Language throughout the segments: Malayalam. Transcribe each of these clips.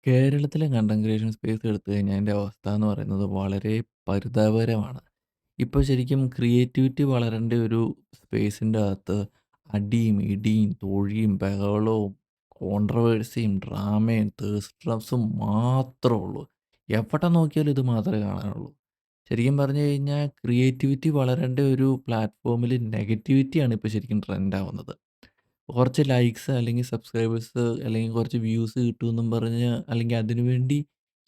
കേരളത്തിലെ കണ്ടന്റ് ക്രിയേഷൻ സ്പേസ് എടുത്തു കഴിഞ്ഞാൽ അതിൻ്റെ അവസ്ഥ എന്ന് പറയുന്നത് വളരെ പരിതാപകരമാണ്. ഇപ്പോൾ ശരിക്കും ക്രിയേറ്റിവിറ്റി വളരേണ്ട ഒരു സ്പേസിൻ്റെ അകത്ത് അടിയും, ഇടിയും, തൊഴിയും, ബഹളവും, കോൺട്രവേഴ്സിയും, ഡ്രാമയും, തേർസ്റ്റ് ട്രാപ്സും മാത്രമേ ഉള്ളൂ. എവിടെ നോക്കിയാലും ഇത് മാത്രമേ കാണാനുള്ളൂ. ശരിക്കും പറഞ്ഞു കഴിഞ്ഞാൽ ക്രിയേറ്റിവിറ്റി വളരേണ്ട ഒരു പ്ലാറ്റ്ഫോമിൽ നെഗറ്റിവിറ്റിയാണ് ഇപ്പോൾ ശരിക്കും ട്രെൻഡാവുന്നത്. കുറച്ച് ലൈക്സ് അല്ലെങ്കിൽ സബ്സ്ക്രൈബേഴ്സ് അല്ലെങ്കിൽ കുറച്ച് വ്യൂസ് കിട്ടുമെന്നും പറഞ്ഞ് അല്ലെങ്കിൽ അതിനുവേണ്ടി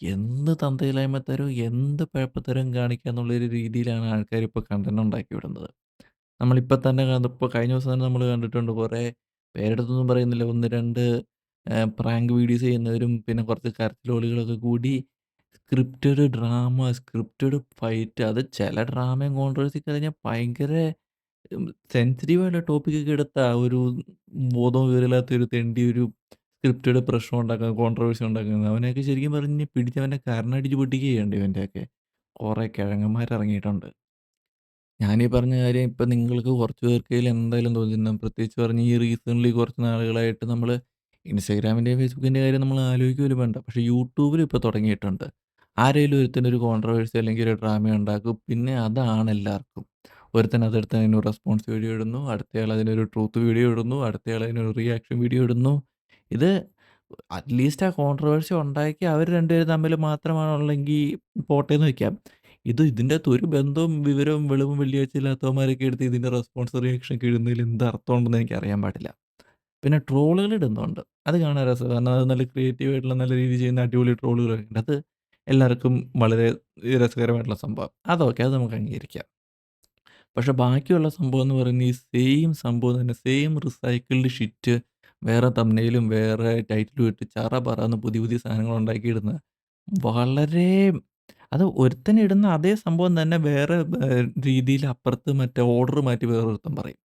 എന്ത് തന്തയില്ലായ്മത്തരവും എന്ത് പിഴപ്പത്തരവും കാണിക്കുക എന്നുള്ളൊരു രീതിയിലാണ് ആൾക്കാരിപ്പോൾ കണ്ടന്റ് ഉണ്ടാക്കി വിടുന്നത്. നമ്മളിപ്പോൾ തന്നെ ഇപ്പോൾ കഴിഞ്ഞ ദിവസം തന്നെ നമ്മൾ കണ്ടിട്ടുണ്ട് കുറേ പേരെടുത്തൊന്നും പറയുന്നില്ല. 1, 2 പ്രാങ്ക് വീഡിയോസ് ചെയ്യുന്നവരും പിന്നെ കുറച്ച് കരച്ചിലോളികളൊക്കെ കൂടി സ്ക്രിപ്റ്റഡ് ഡ്രാമ, സ്ക്രിപ്റ്റഡ് ഫൈറ്റ്, അത് ചില ഡ്രാമയും കോൺട്രോവേഴ്സിയൊക്കെ കഴിഞ്ഞാൽ ഭയങ്കര സെൻസിറ്റീവായിട്ടുള്ള ടോപ്പിക്കൊക്കെ എടുത്താ ഒരു ബോധവും വിവരമില്ലാത്ത ഒരു തെണ്ടി ഒരു സ്ക്രിപ്റ്റഡ് പ്രശ്നം ഉണ്ടാക്കാൻ കോൺട്രോവേഴ്സി ഉണ്ടാക്കുന്നത്. അവനെയൊക്കെ ശരിക്കും പറഞ്ഞ് പിടിച്ചവൻ്റെ കരണടിച്ച് പൊട്ടിക്കുകയാ ചെയ്യേണ്ടത് ഇവൻ്റെയൊക്കെ. കുറേ കിഴങ്ങന്മാരിറങ്ങിയിട്ടുണ്ട്. ഞാനീ പറഞ്ഞ കാര്യം ഇപ്പം നിങ്ങൾക്ക് കുറച്ച് പേർക്കേലും എന്തായാലും തോന്നിയിട്ടുണ്ടാകും. പ്രത്യേകിച്ച് പറഞ്ഞ് ഈ റീസെൻ്റ്ലി കുറച്ച് നാളുകളായിട്ട് നമ്മൾ ഇൻസ്റ്റാഗ്രാമിൻ്റെയും ഫേസ്ബുക്കിൻ്റെയും കാര്യം നമ്മൾ ആലോചിക്കുക പോലും വേണ്ട. പക്ഷേ യൂട്യൂബിൽ ഇപ്പോൾ തുടങ്ങിയിട്ടുണ്ട്. ആരേലും ഒരുത്തനൊരു കോൺട്രോവേഴ്സി അല്ലെങ്കിൽ ഒരു ഡ്രാമ ഉണ്ടാക്കും. പിന്നെ അതാണ് എല്ലാവർക്കും. ഒരുത്തൻ അതെടുത്ത് അതിനൊരു റെസ്പോൺസ് വീഡിയോ ഇടുന്നു. അടുത്തയാൾ അതിനൊരു ട്രൂത്ത് വീഡിയോ ഇടുന്നു. അടുത്തയാൾ അതിനൊരു റിയാക്ഷൻ വീഡിയോ ഇടുന്നു. ഇത് അറ്റ്‌ലീസ്റ്റ് ആ കോൺട്രോവേഴ്സി ഉണ്ടാക്കി അവർ രണ്ടുപേരും തമ്മിൽ മാത്രമാണുള്ളെങ്കിൽ പോട്ടേന്ന് വെക്കാം. ഇതിൻ്റെ അകത്ത് ഒരു ബന്ധവും വിവരവും വെളിവും വെള്ളിയാഴ്ചയും ഇല്ലാത്തവന്മാരൊക്കെ എടുത്ത് ഇതിൻ്റെ റെസ്പോൺസ് റിയാക്ഷൻ ഒക്കെ ഇടുന്നതിൽ എന്ത് അർത്ഥമുണ്ടെന്ന് എനിക്കറിയാൻ പാടില്ല. പിന്നെ ട്രോളുകൾ ഇടുന്നുണ്ട്. അത് കാണാൻ രസമാണ്. കാരണം അത് നല്ല ക്രിയേറ്റീവ് ആയിട്ടുള്ള നല്ല രീതിയിൽ ചെയ്യുന്ന അടിപൊളി ട്രോളുകളൊക്കെ ഉണ്ട്. അത് എല്ലാവർക്കും വളരെ രസകരമായിട്ടുള്ള സംഭവം. അതൊക്കെ അത് നമുക്ക് അംഗീകരിക്കാം. പക്ഷെ ബാക്കിയുള്ള സംഭവം എന്ന് പറയുന്നത് ഈ സെയിം സംഭവം തന്നെ സെയിം റിസൈക്കിൾഡ് ഷിറ്റ് വേറെ തംബ്നെയിലും വേറെ ടൈറ്റിലും ഇട്ട് ചറ പറന്ന് പുതിയ പുതിയ സാധനങ്ങൾ ഉണ്ടാക്കിയിടുന്ന വളരെ അത് ഒരുത്തനിടുന്ന അതേ സംഭവം തന്നെ വേറെ രീതിയിൽ അപ്പുറത്ത് മറ്റേ ഓർഡർ മാറ്റി വേറൊരുത്തൻ പറയും.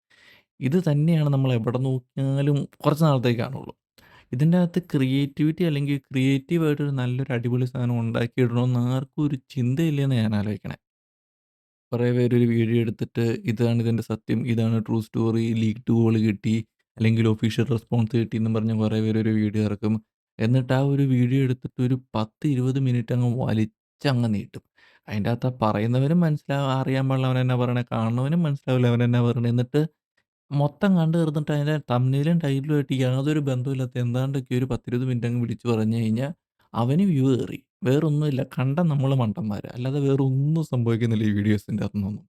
ഇത് തന്നെയാണ് നമ്മൾ എവിടെ നോക്കിയാലും കുറച്ച് നാളത്തേക്ക് കാണുള്ളൂ. ഇതിൻ്റെ അകത്ത് ക്രിയേറ്റിവിറ്റി അല്ലെങ്കിൽ ക്രിയേറ്റീവായിട്ടൊരു നല്ലൊരു അടിപൊളി സാധനം ഉണ്ടാക്കിയിടണമെന്ന് ആർക്കും ഒരു ചിന്തയില്ലെന്ന് ഞാൻ ആലോചിക്കണേ. കുറേ പേരൊരു വീഡിയോ എടുത്തിട്ട് ഇതാണ് ഇതിൻ്റെ സത്യം, ഇതാണ് ട്രൂ സ്റ്റോറി, ലീക്ഡ് കോൾ കിട്ടി, അല്ലെങ്കിൽ ഒഫീഷ്യൽ റെസ്പോൺസ് കിട്ടിയെന്നും പറഞ്ഞ് കുറേ പേരൊരു വീഡിയോ ഇറക്കും. എന്നിട്ട് ആ ഒരു വീഡിയോ എടുത്തിട്ട് ഒരു 10, 20 മിനിറ്റ് അങ്ങ് വലിച്ചങ്ങ് നീട്ടും. അതിൻ്റെ അകത്ത് ആ പറയുന്നവനും അറിയാൻ പാടില്ല അവനെന്നാ പറയണേ, കാണുന്നവനും മനസ്സിലാവില്ല അവനെന്നാ പറയണേ. എന്നിട്ട് മൊത്തം കണ്ടു തീർന്നിട്ട് അതിൻ്റെ തംബ്നെയിലും ടൈറ്റിലും ആയിട്ട് യാതൊരു ബന്ധവുമില്ലാത്ത എന്താണ്ടൊക്കെ ഒരു 10, 20 മിനിറ്റ് അങ്ങ് വിളിച്ച് പറഞ്ഞു കഴിഞ്ഞാൽ അവന് വ്യൂ കേറി. വേറൊന്നുമില്ല. കണ്ട നമ്മള് മണ്ടന്മാര്. അല്ലാതെ വേറൊന്നും സംഭവിക്കുന്നില്ല ഈ വീഡിയോസിൻ്റെ അകത്തുന്നൊന്നും.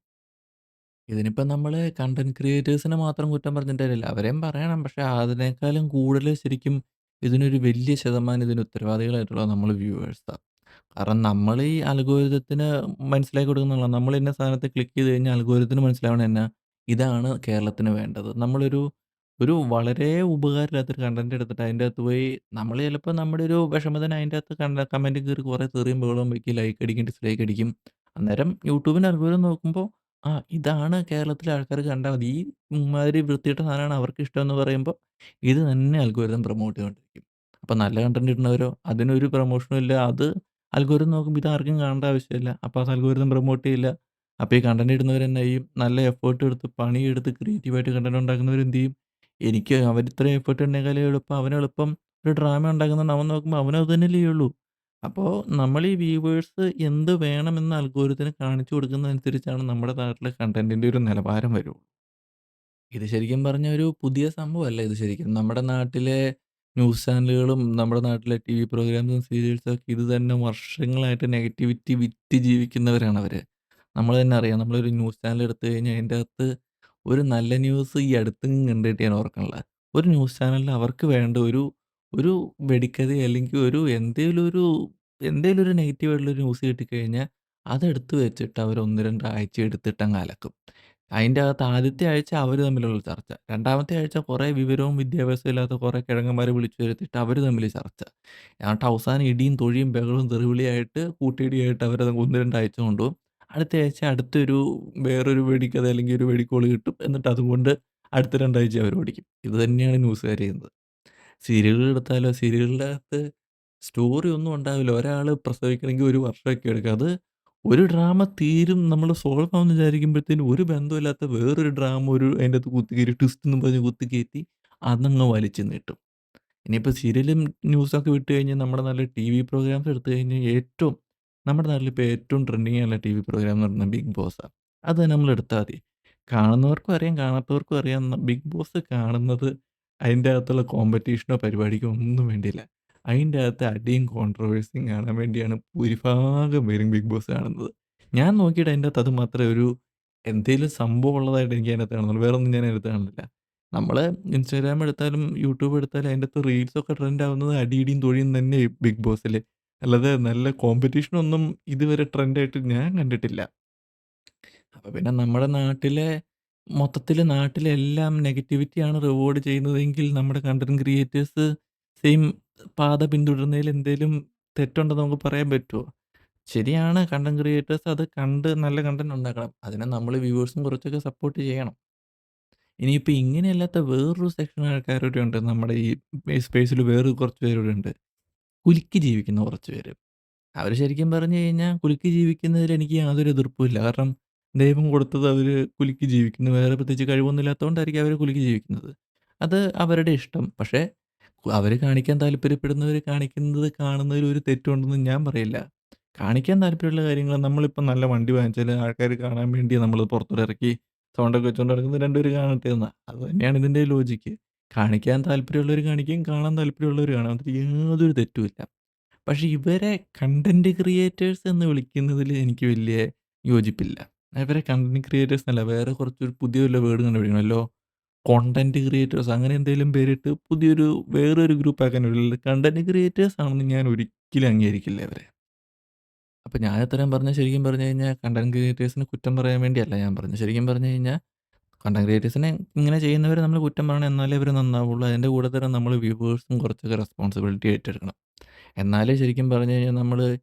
ഇതിനിപ്പം നമ്മള് കണ്ടന്റ് ക്രിയേറ്റേഴ്സിനെ മാത്രം കുറ്റം പറഞ്ഞിട്ട് കാര്യമില്ല. അവരെയും പറയണം. പക്ഷേ അതിനേക്കാളും കൂടുതൽ ശരിക്കും ഇതിനൊരു വലിയ ശതമാനം ഇതിന് ഉത്തരവാദികളായിട്ടുള്ളത് നമ്മള് വ്യൂവേഴ്സാ. കാരണം നമ്മളീ അൽഗോരിതത്തിന് മനസ്സിലാക്കി കൊടുക്കുന്നുള്ളതാ. നമ്മൾ ഇന്ന സാധനത്തെ ക്ലിക്ക് ചെയ്ത് കഴിഞ്ഞാൽ അൽഗോരിതത്തിന് മനസ്സിലാവണത് എന്നാ, ഇതാണ് കേരളത്തിന് വേണ്ടത്. ഒരു വളരെ ഉപകാരമില്ലാത്തൊരു കണ്ടന്റ് എടുത്തിട്ട് അതിൻ്റെ അകത്ത് പോയി നമ്മൾ ചിലപ്പോൾ നമ്മുടെ ഒരു വിഷമത്തിന് അതിൻ്റെ അകത്ത് കമന്റ് കയറി കുറേ തെറിയും ബഹളവും വെക്കും, ലൈക്ക് അടിക്കും, ഡിസ്ലൈക്ക് അടിക്കും. അന്നേരം യൂട്യൂബിൻ്റെ അൽഗോരിതം നോക്കുമ്പോൾ ഇതാണ് കേരളത്തിലെ ആൾക്കാർക്ക് കണ്ടാൽ മതി. ഈ ഇമ്മാതിരി വൃത്തികെട്ട സാധനമാണ് അവർക്ക് ഇഷ്ടമെന്ന് പറയുമ്പോൾ ഇത് തന്നെ അൽഗോരിതം പ്രൊമോട്ട് ചെയ്തുകൊണ്ടിരിക്കും. അപ്പോൾ നല്ല കണ്ടന്റ് ഇടുന്നവരോ അതിനൊരു പ്രൊമോഷനും ഇല്ല. അത് അൽഗോരിതം നോക്കുമ്പോൾ ഇതാർക്കും കാണേണ്ട ആവശ്യമില്ല. അപ്പോൾ അത് അൽഗോരിതം പ്രൊമോട്ട് ചെയ്യില്ല. അപ്പോൾ ഈ കണ്ടന്റ് ഇടുന്നവർ എന്നാ ചെയ്യും? നല്ല എഫേർട്ട് എടുത്ത് പണിയെടുത്ത് ക്രിയേറ്റീവായിട്ട് കണ്ടന്റ് ഉണ്ടാക്കുന്നവർ എന്ത് ചെയ്യും? എനിക്ക് അവർ ഇത്രയും എഫേർട്ട് ഇടുന്നേക്കാളും എളുപ്പം അവനെളുപ്പം ഒരു ഡ്രാമ ഉണ്ടാക്കുന്നുണ്ട് അവൻ നോക്കുമ്പോൾ അവനും അത് തന്നെയല്ലേ ചെയ്യുള്ളൂ. അപ്പോൾ നമ്മൾ ഈ വ്യൂവേഴ്സ് എന്ത് വേണമെന്ന് അൽഗോരിതത്തിന് കാണിച്ചു കൊടുക്കുന്നതനുസരിച്ചാണ് നമ്മുടെ നാട്ടിലെ കണ്ടന്റിന്റെ ഒരു നിലവാരം വരുള്ളൂ. ഇത് ശരിക്കും പറഞ്ഞ ഒരു പുതിയ സംഭവമല്ല ഇത് ശരിക്കും. നമ്മുടെ നാട്ടിലെ ന്യൂസ് ചാനലുകളും നമ്മുടെ നാട്ടിലെ ടിവി പ്രോഗ്രാംസും സീരിയൽസും ഒക്കെ ഇത് തന്നെ വർഷങ്ങളായിട്ട് നെഗറ്റിവിറ്റി വിറ്റ് ജീവിക്കുന്നവരാണവര്. നമ്മൾ തന്നെ അറിയാം. നമ്മളൊരു ന്യൂസ് ചാനൽ എടുത്തു കഴിഞ്ഞാൽ അതിൻ്റെ അകത്ത് ഒരു നല്ല ന്യൂസ് ഈ അടുത്തെങ്ങും കണ്ടിട്ട് ഞാൻ ഓർക്കണില്ല. ഒരു ന്യൂസ് ചാനലിൽ അവർക്ക് വേണ്ട ഒരു ഒരു വെടിക്കഥയോ അല്ലെങ്കിൽ എന്തേലും ഒരു നെഗറ്റീവ് ആയിട്ടുള്ള ന്യൂസ് കിട്ടിക്കഴിഞ്ഞാൽ അതെടുത്ത് വെച്ചിട്ട് അവർ 1, 2 ആഴ്ച എടുത്തിട്ടങ്ങ് അലക്കും. അതിൻ്റെ അകത്ത് ആദ്യത്തെ ആഴ്ച അവർ തമ്മിലുള്ള ചർച്ച. രണ്ടാമത്തെ ആഴ്ച കുറേ വിവരവും വിദ്യാഭ്യാസവും ഇല്ലാത്ത കുറേ കിഴങ്ങന്മാരെ വിളിച്ചു വരുത്തിയിട്ട് അവർ തമ്മിൽ ചർച്ച. എന്നിട്ട് അവസാനം ഇടിയും തൊഴിയും ബഹളവും തെറിവിളിയായിട്ട് കൂട്ടിയിടിയായിട്ട് അവരത് 1, 2 ആഴ്ച കൊണ്ടുപോകും. അടുത്ത ആഴ്ച അടുത്തൊരു വേറൊരു വെടിക്കഥ അല്ലെങ്കിൽ ഒരു വെടിക്കോൾ കിട്ടും. എന്നിട്ട് അതുകൊണ്ട് അടുത്ത 2 ആഴ്ച അവർ ഓടിക്കും. ഇത് തന്നെയാണ് ന്യൂസുകാർ ചെയ്യുന്നത്. സീരിയലുകൾ എടുത്താലോ സീരിയലിൻ്റെ അകത്ത് സ്റ്റോറി ഒന്നും ഉണ്ടാവില്ല. ഒരാള് പ്രസവിക്കണമെങ്കിൽ ഒരു വർഷമൊക്കെ എടുക്കും. അത് ഒരു ഡ്രാമ തീരും നമ്മൾ സോൾവ് ആവുമെന്ന് വിചാരിക്കുമ്പോഴത്തേനും ഒരു ബന്ധവുമില്ലാത്ത വേറൊരു ഡ്രാമ അതിൻ്റെ അകത്ത് കുത്തിക്കേറ്റി ട്വിസ്റ്റ് എന്നും പറഞ്ഞ് കുത്തിക്കേറ്റി അതങ്ങ് വലിച്ചു നീട്ടും. ഇനിയിപ്പോൾ സീരിയലും ന്യൂസൊക്കെ വിട്ട് കഴിഞ്ഞാൽ നമ്മുടെ നാട്ടിലെ ടിവി പ്രോഗ്രാംസ് എടുത്തു കഴിഞ്ഞാൽ ഏറ്റവും നമ്മുടെ നാട്ടിലിപ്പോൾ ഏറ്റവും ട്രെൻഡിങ് ആയുള്ള ടിവി പ്രോഗ്രാം എന്ന് പറയുന്നത് ബിഗ് ബോസാണ്. അത് തന്നെ നമ്മൾ എടുത്താൽ മതി. കാണുന്നവർക്കും അറിയാം, കാണാത്തവർക്കും അറിയാം. ബിഗ് ബോസ് കാണുന്നത് അതിൻ്റെ അകത്തുള്ള കോമ്പറ്റീഷനോ പരിപാടിക്കോ ഒന്നും വേണ്ടിയില്ല. അതിൻ്റെ അകത്ത് അടിയും കോൺട്രോവേഴ്സിയും കാണാൻ വേണ്ടിയാണ് ഭൂരിഭാഗം പേരും ബിഗ് ബോസ് കാണുന്നത്. ഞാൻ നോക്കിയിട്ട് അതിൻ്റെ അകത്ത് അത് മാത്രമേ ഒരു എന്തേലും സംഭവം ഉള്ളതായിട്ട് എനിക്ക് അതിനകത്ത് കാണുന്നുള്ളൂ. വേറൊന്നും ഞാൻ അതിനകത്ത് കാണുന്നില്ല. നമ്മള് ഇൻസ്റ്റാഗ്രാം എടുത്താലും യൂട്യൂബ് എടുത്താലും അതിൻ്റകത്ത് റീൽസൊക്കെ ട്രെൻഡ് ആവുന്നത് അടിയിടിയും തൊഴിയും തന്നെ ബിഗ് ബോസില്. അല്ലാതെ നല്ല കോമ്പറ്റീഷനൊന്നും ഇതുവരെ ട്രെൻഡായിട്ട് ഞാൻ കണ്ടിട്ടില്ല. അപ്പൊ പിന്നെ നമ്മുടെ നാട്ടിലെ മൊത്തത്തില് നാട്ടിലെല്ലാം നെഗറ്റിവിറ്റിയാണ് റിവാർഡ് ചെയ്യുന്നതെങ്കിൽ നമ്മുടെ കണ്ടന്റ് ക്രിയേറ്റേഴ്സ് സെയിം പാത പിന്തുടരുന്നതിൽ എന്തേലും തെറ്റുണ്ടെന്ന് നമുക്ക് പറയാൻ പറ്റുമോ? ശരിയാണ്, കണ്ടന്റ് ക്രിയേറ്റേഴ്സ് അത് കണ്ട് നല്ല കണ്ടന്റ് ഉണ്ടാക്കണം. അതിന് നമ്മള് വ്യൂവേഴ്സും കുറച്ചൊക്കെ സപ്പോർട്ട് ചെയ്യണം. ഇനിയിപ്പോ ഇങ്ങനെയല്ലാത്ത വേറൊരു സെക്ഷൻ ആൾക്കാരൂടെ ഉണ്ട്. നമ്മുടെ ഈ സ്പേസില് വേറെ കുറച്ച് പേരൂടെ ഉണ്ട്. കുലുക്കി ജീവിക്കുന്ന കുറച്ച് പേര്. അവര് ശരിക്കും പറഞ്ഞു കഴിഞ്ഞാൽ കുലുക്കി ജീവിക്കുന്നതിൽ എനിക്ക് യാതൊരു എതിർപ്പുമില്ല. കാരണം ദൈവം കൊടുത്തത് അവര് കുലുക്കി ജീവിക്കുന്നു. വേറെ പ്രത്യേകിച്ച് കഴിവൊന്നും ഇല്ലാത്തോണ്ടായിരിക്കും അവര് കുലുക്കി ജീവിക്കുന്നത്. അത് അവരുടെ ഇഷ്ടം. പക്ഷേ അവര് കാണിക്കാൻ താല്പര്യപ്പെടുന്നവര് കാണിക്കുന്നത് കാണുന്നതിൽ ഒരു തെറ്റുണ്ടെന്ന് ഞാൻ പറയില്ല. കാണിക്കാൻ താല്പര്യമുള്ള കാര്യങ്ങൾ നമ്മളിപ്പം നല്ല വണ്ടി വാങ്ങിച്ചാല് ആൾക്കാര് കാണാൻ വേണ്ടി നമ്മള് പുറത്തൂടെ ഇറക്കി സൗണ്ടൊക്കെ വെച്ചോണ്ട് നടക്കുന്നത് 2 പേര് കാണട്ടെ എന്നാ. അത് തന്നെയാണ് ഇതിന്റെ ലോജിക്ക്. കാണിക്കാൻ താല്പര്യമുള്ളവര് കാണിക്കും, കാണാൻ താല്പര്യമുള്ളവര് കാണും. അതിൽ യാതൊരു തെറ്റുമില്ല. പക്ഷെ ഇവരെ കണ്ടന്റ് ക്രിയേറ്റേഴ്സ് എന്ന് വിളിക്കുന്നതില് എനിക്ക് വലിയ യോജിപ്പില്ല. ഇവരെ കണ്ടന്റ് ക്രിയേറ്റേഴ്സ് എന്നല്ല, വേറെ കുറച്ചൊരു പുതിയ വല്ല വേർഡ് കണ്ടുപിടിക്കണം. വല്ലോ കോണ്ടന്റ് ക്രിയേറ്റേഴ്സ് അങ്ങനെ എന്തെങ്കിലും പേരിട്ട് പുതിയൊരു വേറൊരു ഗ്രൂപ്പ് ആക്കാൻ വരില്ല. കണ്ടന്റ് ക്രിയേറ്റേഴ്സ് ആണെന്ന് ഞാൻ ഒരിക്കലും അംഗീകരിക്കില്ല ഇവരെ. അപ്പൊ ഞാൻ ഇത്രയും പറഞ്ഞത് ശരിക്കും പറഞ്ഞു കഴിഞ്ഞാൽ കണ്ടന്റ് ക്രിയേറ്റേഴ്സിന് കുറ്റം പറയാൻ വേണ്ടിയല്ല ഞാൻ പറഞ്ഞത്. ശരിക്കും പറഞ്ഞു കഴിഞ്ഞാൽ കണ്ടന്റ് ക്രിയേറ്റേഴ്സിനെ ഇങ്ങനെ ചെയ്യുന്നവരെ നമ്മൾ കുറ്റം പറയണം, എന്നാലേ അവര് നന്നാവുള്ളൂ. അതിന്റെ കൂടെ തന്നെ നമ്മൾ വ്യൂവേഴ്സും കുറച്ചൊക്കെ റെസ്പോൺസിബിലിറ്റി ഏറ്റെടുക്കണം. എന്നാലേ ശരിക്കും പറഞ്ഞു കഴിഞ്ഞാൽ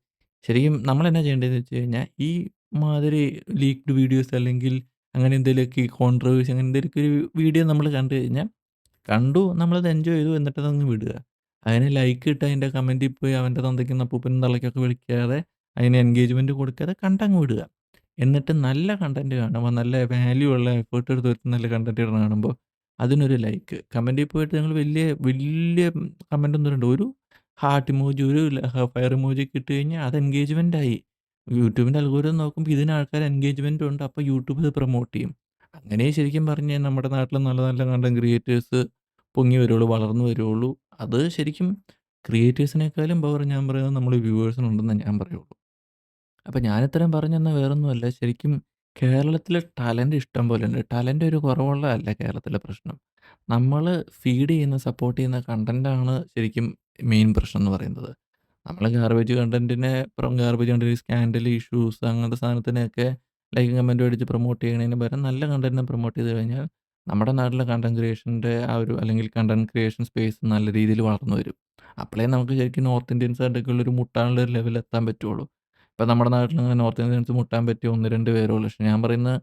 ശരിക്കും നമ്മളെന്നാ ചെയ്യേണ്ടതെന്ന് വെച്ച് കഴിഞ്ഞാൽ, ഈ മാതിരി ലീക്ഡ് വീഡിയോസ് അല്ലെങ്കിൽ അങ്ങനെ എന്തെങ്കിലുമൊക്കെ ഈ കോൺട്രോവേഴ്സി അങ്ങനെ എന്തെങ്കിലുമൊക്കെ ഒരു വീഡിയോ നമ്മൾ കണ്ടു കഴിഞ്ഞാൽ, നമ്മളത് എൻജോയ് ചെയ്തു എന്നിട്ടതങ്ങ് വിടുക. അതിന് ലൈക്ക് ഇട്ട് അതിന്റെ കമന്റിൽ പോയി അവന്റെ തന്തയ്ക്കും അപ്പൂപ്പനും തള്ളയ്ക്കൊക്കെ വിളിക്കാതെ, അതിന് എൻഗേജ്മെന്റ് കൊടുക്കാതെ കണ്ടങ്ങ് വിടുക. എന്നിട്ട് നല്ല കണ്ടന്റ് കാണുമ്പോൾ, നല്ല വാല്യൂ ഉള്ള എഫേർട്ട് എടുത്ത് വരുന്ന നല്ല കണ്ടന്റ് കാണുമ്പോൾ അതിനൊരു ലൈക്ക്. കമന്റിൽ പോയിട്ട് നിങ്ങൾ വലിയ വലിയ കമന്റൊന്നും ഇടണ്ട. ഒരു ഹാർട്ട് ഇമോജി, ഒരു ഫയർ ഇമോജി ഒക്കെ ഇട്ട് കഴിഞ്ഞാൽ അത് എൻഗേജ്മെന്റ് ആയി. യൂട്യൂബിന്റെ അൽഗോരിതം നോക്കുമ്പോൾ ഇതിന് ആൾക്കാർ എൻഗേജ്മെന്റും ഉണ്ട്. അപ്പോൾ യൂട്യൂബ് ഇത് പ്രൊമോട്ട് ചെയ്യും. അങ്ങനെ ശരിക്കും പറഞ്ഞാൽ നമ്മുടെ നാട്ടിൽ നല്ല നല്ല കണ്ടന്റ് ക്രിയേറ്റേഴ്സ് പൊങ്ങി വരുള്ളൂ, വളർന്നു വരുള്ളൂ. അത് ശരിക്കും ക്രിയേറ്റേഴ്സിനേക്കാളും പവർ ഞാൻ പറയുന്നത് നമ്മൾ വ്യൂവേഴ്സിനുണ്ടെന്നേ ഞാൻ പറയുള്ളൂ. അപ്പൊ ഞാനിത്രയും പറഞ്ഞതെന്നാ വേറൊന്നുമല്ല. ശരിക്കും കേരളത്തില് ടാലന്റ് ഇഷ്ടം പോലെയുണ്ട്. ടാലന്റ് ഒരു കുറവുള്ളതല്ല കേരളത്തിലെ പ്രശ്നം. നമ്മള് ഫീഡ് ചെയ്യുന്ന, സപ്പോർട്ട് ചെയ്യുന്ന കണ്ടന്റാണ് ശരിക്കും മെയിൻ പ്രശ്നം എന്ന് പറയുന്നത്. നമ്മള് ഗാർബേജ് കണ്ടന്റിനെ ഗാർബേജ് കണ്ടന്റ്, സ്കാൻഡൽ, ഇഷ്യൂസ് അങ്ങനത്തെ സാധനത്തിനെയൊക്കെ ലൈക്കും കമന്റും അടിച്ച് പ്രൊമോട്ട് ചെയ്യണതിന് പകരം നല്ല കണ്ടന്റിനെ പ്രൊമോട്ട് ചെയ്ത് കഴിഞ്ഞാൽ നമ്മുടെ നാട്ടിലെ കണ്ടന്റ് ക്രിയേഷന്റെ ആ ഒരു, അല്ലെങ്കിൽ കണ്ടന്റ് ക്രിയേഷൻ സ്പേസ് നല്ല രീതിയിൽ വളർന്നു വരും. അപ്പളേ നമുക്ക് ശരിക്കും നോർത്ത് ഇന്ത്യൻസായിട്ടൊക്കെ ഉള്ളൊരു മുട്ടാനുള്ള ഒരു ലെവലിൽ എത്താൻ പറ്റുള്ളൂ. ഇപ്പം നമ്മുടെ നാട്ടിലങ്ങനെ നോർത്ത് ഇന്ത്യൻസ് മുട്ടാൻ പറ്റിയ 1, 2 പേരേ ഉള്ളൂ. പക്ഷെ ഞാൻ പറയുന്നത്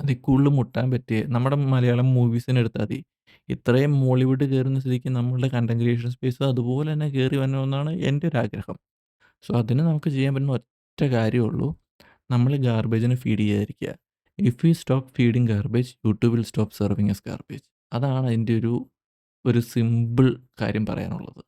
അതിൽ കൂടുതൽ മുട്ടാൻ പറ്റിയ നമ്മുടെ മലയാളം മൂവീസിനെ എടുത്താൽ മതി. ഇത്രയും മോളിവുഡ് കേറുന്ന സ്ഥിതിക്ക് നമ്മളുടെ കണ്ടന്റ് ക്രിയേഷൻ സ്പേസ് അതുപോലെ തന്നെ കേറി വരണമെന്നാണ് എൻ്റെ ഒരു ആഗ്രഹം. സോ അതിന് നമുക്ക് ചെയ്യാൻ പറ്റുന്ന ഒറ്റ കാര്യമേ ഉള്ളൂ. നമ്മൾ ഗാർബേജിനെ ഫീഡ് ചെയ്യാതിരിക്കുക. If you stop feeding garbage, YouTube will stop serving us garbage. അതാണ് അതിൻ്റെ ഒരു സിമ്പിൾ കാര്യം പറയാനുള്ളത്.